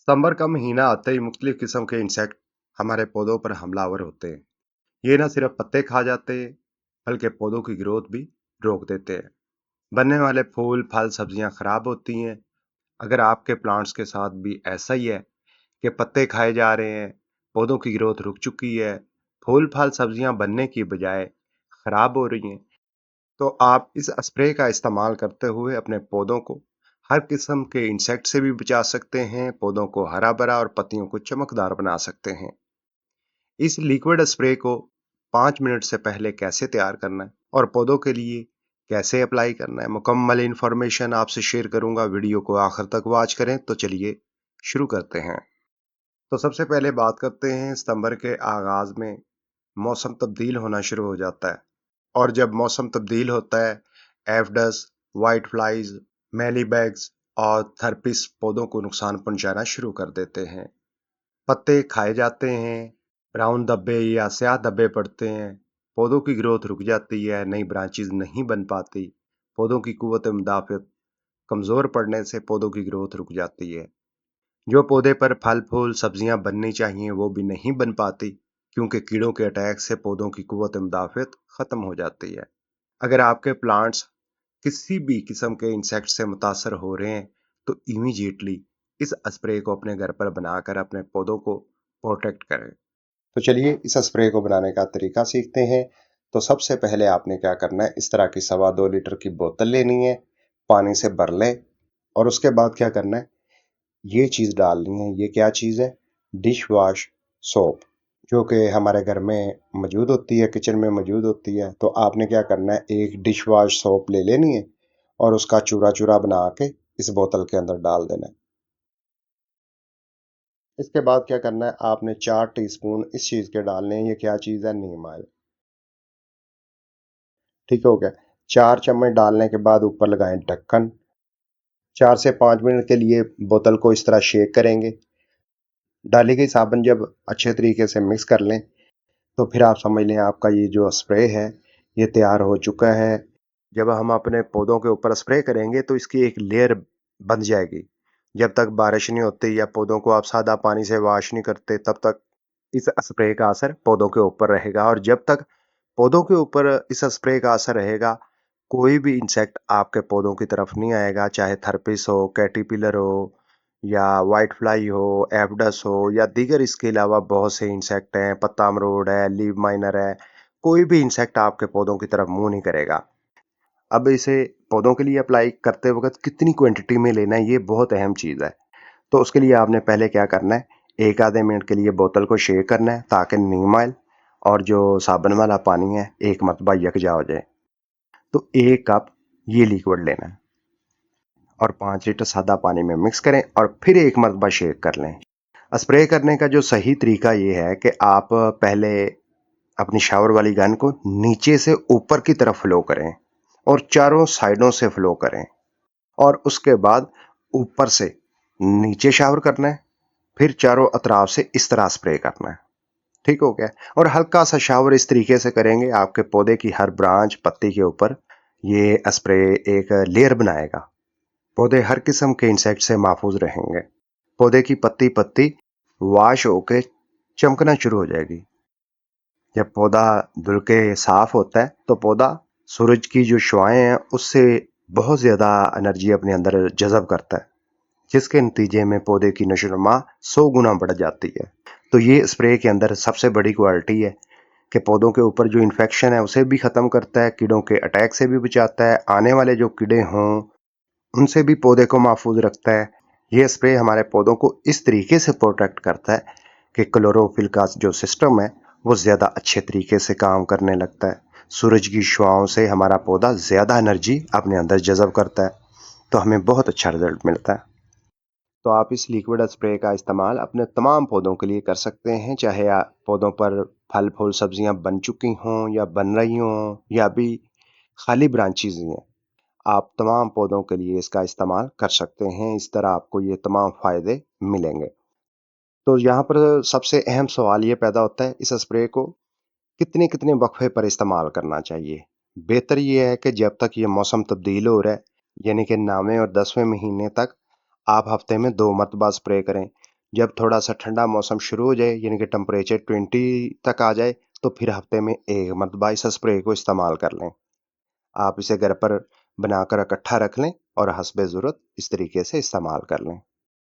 सितंबर का महीना आते ही मुख्तलिफ किस्म के इंसेक्ट हमारे पौधों पर हमलावर होते हैं। ये न सिर्फ पत्ते खा जाते हैं बल्कि पौधों की ग्रोथ भी रोक देते हैं। बनने वाले फूल फल सब्जियां खराब होती हैं। अगर आपके प्लांट्स के साथ भी ऐसा ही है कि पत्ते खाए जा रहे हैं, पौधों की ग्रोथ रुक चुकी है, फूल फल सब्जियां बनने की बजाय खराब हो रही हैं, तो आप इस स्प्रे का इस्तेमाल करते हुए अपने पौधों को हर किस्म के इंसेक्ट से भी बचा सकते हैं, पौधों को हरा भरा और पत्तियों को चमकदार बना सकते हैं। इस लिक्विड स्प्रे को 5 मिनट से पहले कैसे तैयार करना है और पौधों के लिए कैसे अप्लाई करना है, मुकम्मल इन्फॉर्मेशन आपसे शेयर करूंगा। वीडियो को आखिर तक वॉच करें। तो चलिए शुरू करते हैं। तो सबसे पहले बात करते हैं, सितंबर के आगाज में मौसम तब्दील होना शुरू हो जाता है, और जब मौसम तब्दील होता है, एफडस, वाइट फ्लाइज, मेलीबैग्स और थर्पिस पौधों को नुकसान पहुंचाना शुरू कर देते हैं। पत्ते खाए जाते हैं, ब्राउन धब्बे या स्याह धब्बे पड़ते हैं, पौधों की ग्रोथ रुक जाती है, नई ब्रांचेज नहीं बन पाती, पौधों की कुव्वत मुदाफियत कमजोर पड़ने से पौधों की ग्रोथ रुक जाती है। जो पौधे पर फल फूल सब्जियां बननी चाहिए वो भी नहीं बन पाती, क्योंकि कीड़ों के अटैक से पौधों की कुव्वत मुदाफियत खत्म हो जाती है। अगर आपके प्लांट्स किसी भी किस्म के इंसेक्ट से मुतासर हो रहे हैं, तो इमीडिएटली इस स्प्रे को अपने घर पर बनाकर अपने पौधों को प्रोटेक्ट करें। तो चलिए इस स्प्रे को बनाने का तरीका सीखते हैं। तो सबसे पहले आपने क्या करना है, इस तरह की 2.25 लीटर की बोतल लेनी है, पानी से भर लें, और उसके बाद क्या करना है, ये चीज़ डालनी है। ये क्या चीज़ है? डिश वॉश सोप, जो कि हमारे घर में मौजूद होती है, किचन में मौजूद होती है। तो आपने क्या करना है, एक डिश वॉश सोप ले लेनी है और उसका चूरा चूरा बना के इस बोतल के अंदर डाल देना है। इसके बाद क्या करना है, आपने 4 टीस्पून इस चीज़ के डालने हैं। ये क्या चीज़ है? नीम ऑयल। ठीक हो गया। 4 चम्मच डालने के बाद ऊपर लगाएं ढक्कन। 4 से 5 मिनट के लिए बोतल को इस तरह शेक करेंगे। डाली गई साबुन जब अच्छे तरीके से मिक्स कर लें, तो फिर आप समझ लें आपका ये जो स्प्रे है ये तैयार हो चुका है। जब हम अपने पौधों के ऊपर स्प्रे करेंगे तो इसकी एक लेयर बन जाएगी। जब तक बारिश नहीं होती या पौधों को आप सादा पानी से वॉश नहीं करते, तब तक इस स्प्रे का असर पौधों के ऊपर रहेगा। और जब तक पौधों के ऊपर इस स्प्रे का असर रहेगा, कोई भी इंसेक्ट आपके पौधों की तरफ नहीं आएगा, चाहे थर्पिस हो, कैटरपिलर हो, या वाइट फ्लाई हो, एफडस हो, या दीगर इसके अलावा बहुत से इंसेक्ट हैं, पत्ता अमरूद है, लीव माइनर है। कोई भी इंसेक्ट आपके पौधों की तरफ मुंह नहीं करेगा। अब इसे पौधों के लिए अप्लाई करते वक्त कितनी क्वांटिटी में लेना है, ये बहुत अहम चीज़ है। तो उसके लिए आपने पहले क्या करना है, एक आधे मिनट के लिए बोतल को शेक करना है, ताकि नीम ऑयल और जो साबुन वाला पानी है एक मरतबा यकजा हो जाए। तो 1 कप ये लिक्विड लेना है और 5 लीटर सादा पानी में मिक्स करें और फिर एक मरतबा शेक कर लें। स्प्रे करने का जो सही तरीका ये है कि आप पहले अपनी शावर वाली गन को नीचे से ऊपर की तरफ फ्लो करें और चारों साइडों से फ्लो करें, और उसके बाद ऊपर से नीचे शावर करना है, फिर चारों अतराफ से इस तरह स्प्रे करना है। ठीक हो गया। और हल्का सा शावर इस तरीके से करेंगे, आपके पौधे की हर ब्रांच पत्ती के ऊपर ये स्प्रे एक लेयर बनाएगा। पौधे हर किस्म के इंसेक्ट से महफूज रहेंगे। पौधे की पत्ती पत्ती वाश होकर चमकना शुरू हो जाएगी। जब पौधा धुल के साफ होता है तो पौधा सूरज की जो शुआएं हैं उससे बहुत ज़्यादा एनर्जी अपने अंदर जज़ब करता है, जिसके नतीजे में पौधे की नशोनुमा 100 गुना बढ़ जाती है। तो ये स्प्रे के अंदर सबसे बड़ी क्वालिटी है कि पौधों के ऊपर जो इन्फेक्शन है उसे भी ख़त्म करता है, कीड़ों के अटैक से भी बचाता है, आने वाले जो कीड़े हों उनसे भी पौधे को महफूज रखता है। ये स्प्रे हमारे पौधों को इस तरीके से प्रोटेक्ट करता है कि क्लोरोफिल का जो सिस्टम है वो ज़्यादा अच्छे तरीके से काम करने लगता है। सूरज की शुआओं से हमारा पौधा ज़्यादा एनर्जी अपने अंदर जज़ब करता है, तो हमें बहुत अच्छा रिजल्ट मिलता है। तो आप इस लिक्विड स्प्रे का इस्तेमाल अपने तमाम पौधों के लिए कर सकते हैं, चाहे पौधों पर फल फूल सब्जियां बन चुकी हों या बन रही हों या अभी खाली ब्रांचेज हैं। आप तमाम पौधों के लिए इसका इस्तेमाल कर सकते हैं। इस तरह आपको ये तमाम फ़ायदे मिलेंगे। तो यहाँ पर सबसे अहम सवाल ये पैदा होता है, इस स्प्रे को कितने कितने वक्फे पर इस्तेमाल करना चाहिए। बेहतर ये है कि जब तक ये मौसम तब्दील हो रहा है, यानी कि 9वें और 10वें महीने तक आप हफ्ते में 2 मरतबा स्प्रे करें। जब थोड़ा सा ठंडा मौसम शुरू हो जाए, यानी कि टेम्परेचर 20 तक आ जाए, तो फिर हफ्ते में एक मरतबा इस स्प्रे को इस्तेमाल कर लें। आप इसे घर पर बनाकर इकट्ठा रख लें और हस्बे ज़रूरत इस तरीके से इस्तेमाल कर लें।